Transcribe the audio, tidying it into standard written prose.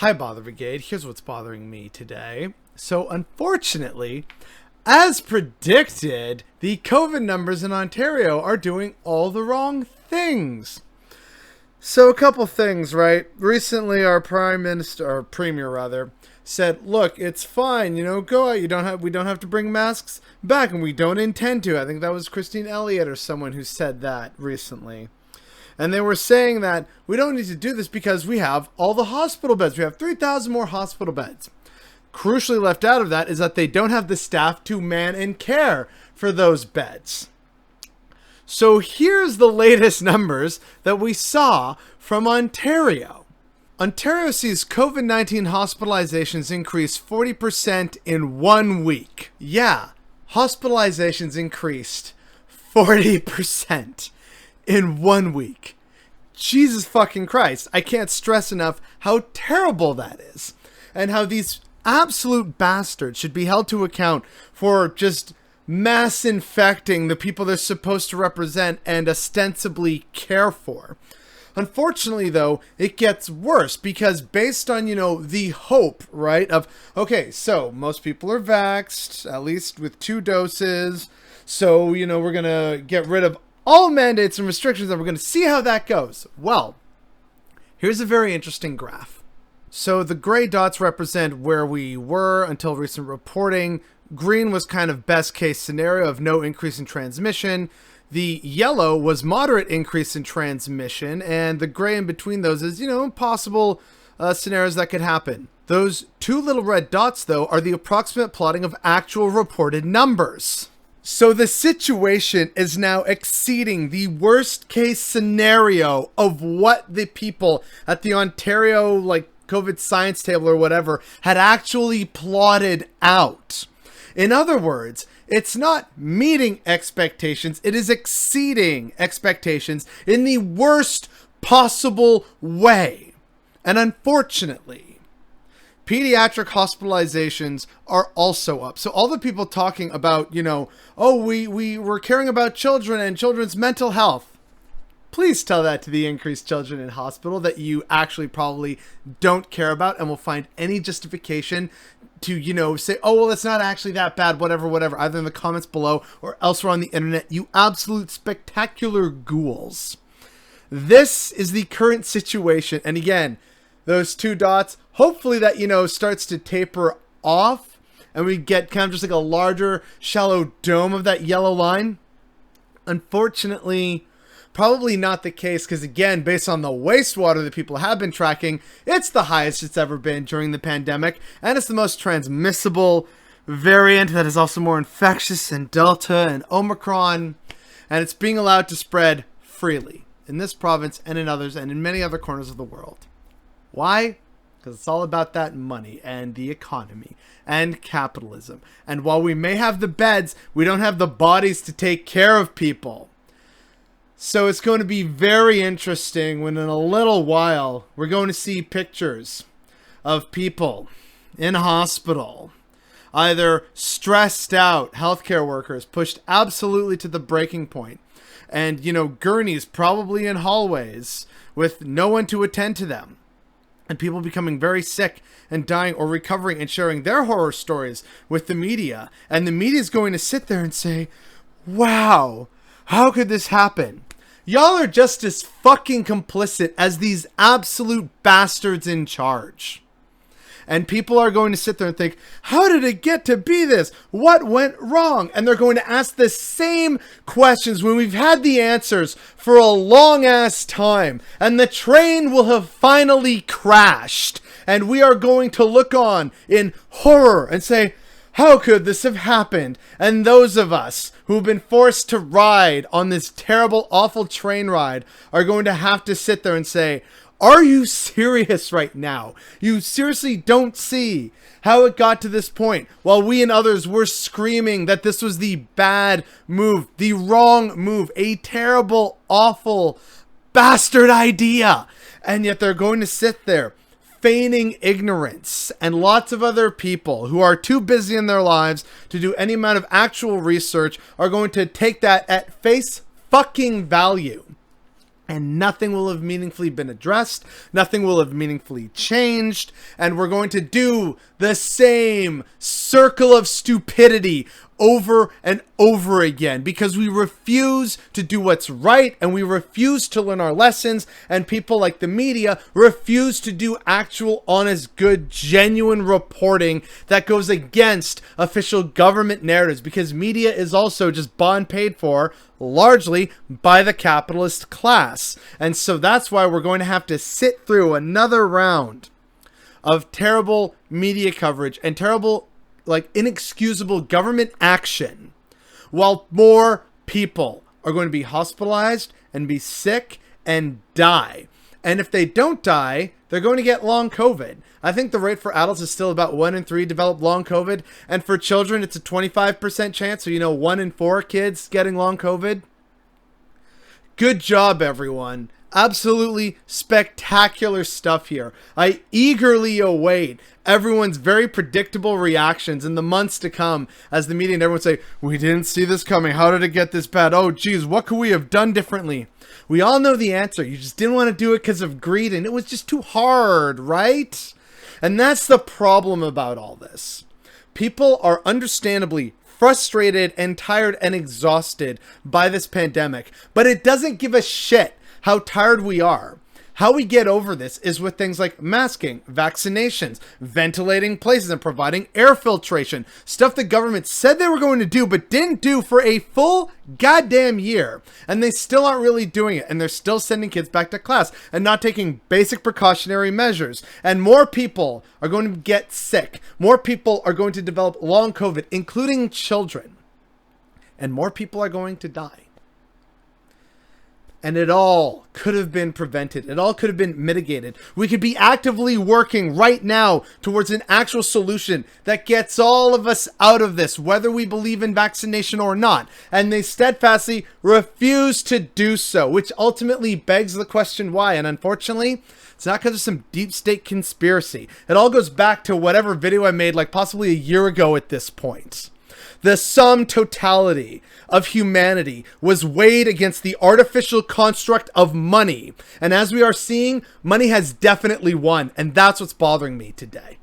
Hi, Bother Brigade. Here's what's bothering me today. So, unfortunately, as predicted, the COVID numbers in Ontario are doing all the wrong things. So, a couple things, right? Recently, our premier rather, said, "Look, it's fine. Go out. We don't have to bring masks back, and we don't intend to." I think that was Christine Elliott or someone who said that recently. And they were saying that we don't need to do this because we have all the hospital beds. We have 3,000 more hospital beds. Crucially left out of that is that they don't have the staff to man and care for those beds. So here's the latest numbers that we saw from Ontario. Ontario sees COVID-19 hospitalizations increase 40% in 1 week. Yeah, hospitalizations increased 40% in 1 week. Jesus fucking Christ. I can't stress enough how terrible that is. And how these absolute bastards should be held to account for just mass infecting the people they're supposed to represent and ostensibly care for. Unfortunately, though, it gets worse because based on, the hope, right, of, okay, so most people are vaxxed, at least with 2 doses. So, we're going to get rid of all mandates and restrictions, and we're going to see how that goes. Well, here's a very interesting graph. So the gray dots represent where we were until recent reporting. Green was kind of best case scenario of no increase in transmission. The yellow was moderate increase in transmission, and the gray in between those is, possible scenarios that could happen. Those 2 little red dots, though, are the approximate plotting of actual reported numbers. So the situation is now exceeding the worst case scenario of what the people at the Ontario COVID science table or whatever had actually plotted out. In other words, it's not meeting expectations, it is exceeding expectations in the worst possible way. And unfortunately, pediatric hospitalizations are also up. So all the people talking about, we're caring about children and children's mental health. Please tell that to the increased children in hospital that you actually probably don't care about and will find any justification to, say, oh, well, it's not actually that bad, whatever, either in the comments below or elsewhere on the internet, you absolute spectacular ghouls. This is the current situation. And again, those 2 dots, hopefully that, starts to taper off and we get kind of just like a larger, shallow dome of that yellow line. Unfortunately, probably not the case because, again, based on the wastewater that people have been tracking, it's the highest it's ever been during the pandemic, and it's the most transmissible variant that is also more infectious than Delta and Omicron, and it's being allowed to spread freely in this province and in others and in many other corners of the world. Why? Because it's all about that money and the economy and capitalism. And while we may have the beds, we don't have the bodies to take care of people. So it's going to be very interesting when in a little while we're going to see pictures of people in hospital, either stressed out healthcare workers pushed absolutely to the breaking point, and gurneys probably in hallways with no one to attend to them. And people becoming very sick and dying or recovering and sharing their horror stories with the media. And the media is going to sit there and say, wow, how could this happen? Y'all are just as fucking complicit as these absolute bastards in charge. And people are going to sit there and think, how did it get to be this? What went wrong? And they're going to ask the same questions when we've had the answers for a long ass time. And the train will have finally crashed. And we are going to look on in horror and say, how could this have happened? And those of us who've been forced to ride on this terrible, awful train ride are going to have to sit there and say, are you serious right now? You seriously don't see how it got to this point while we and others were screaming that this was the bad move, the wrong move, a terrible, awful, bastard idea. And yet they're going to sit there feigning ignorance, and lots of other people who are too busy in their lives to do any amount of actual research are going to take that at face fucking value. and nothing will have meaningfully been addressed. Nothing will have meaningfully changed. And we're going to do the same circle of stupidity over and over again because we refuse to do what's right and we refuse to learn our lessons, and people like the media refuse to do actual, honest, good, genuine reporting that goes against official government narratives, because media is also just bought and paid for largely by the capitalist class. And so that's why we're going to have to sit through another round of terrible media coverage and terrible, inexcusable government action, while more people are going to be hospitalized and be sick and die. And if they don't die, they're going to get long COVID. I think the rate for adults is still about 1 in 3 develop long COVID. And for children, it's a 25% chance. So, 1 in 4 kids getting long COVID. Good job, everyone. Absolutely spectacular stuff here. I eagerly await everyone's very predictable reactions in the months to come as the media and everyone say, we didn't see this coming. How did it get this bad? Oh, geez, what could we have done differently? We all know the answer. You just didn't want to do it because of greed, and it was just too hard, right? And that's the problem about all this. People are understandably frustrated and tired and exhausted by this pandemic, but it doesn't give a shit how tired we are. How we get over this is with things like masking, vaccinations, ventilating places, and providing air filtration. Stuff the government said they were going to do, but didn't do for a full goddamn year. And they still aren't really doing it. And they're still sending kids back to class and not taking basic precautionary measures. And more people are going to get sick. More people are going to develop long COVID, including children. And more people are going to die. And it all could have been prevented. It all could have been mitigated. We could be actively working right now towards an actual solution that gets all of us out of this, whether we believe in vaccination or not. And they steadfastly refuse to do so, which ultimately begs the question why. And unfortunately, it's not because of some deep state conspiracy. It all goes back to whatever video I made like possibly a year ago at this point. The sum totality of humanity was weighed against the artificial construct of money. And as we are seeing, money has definitely won. And that's what's bothering me today.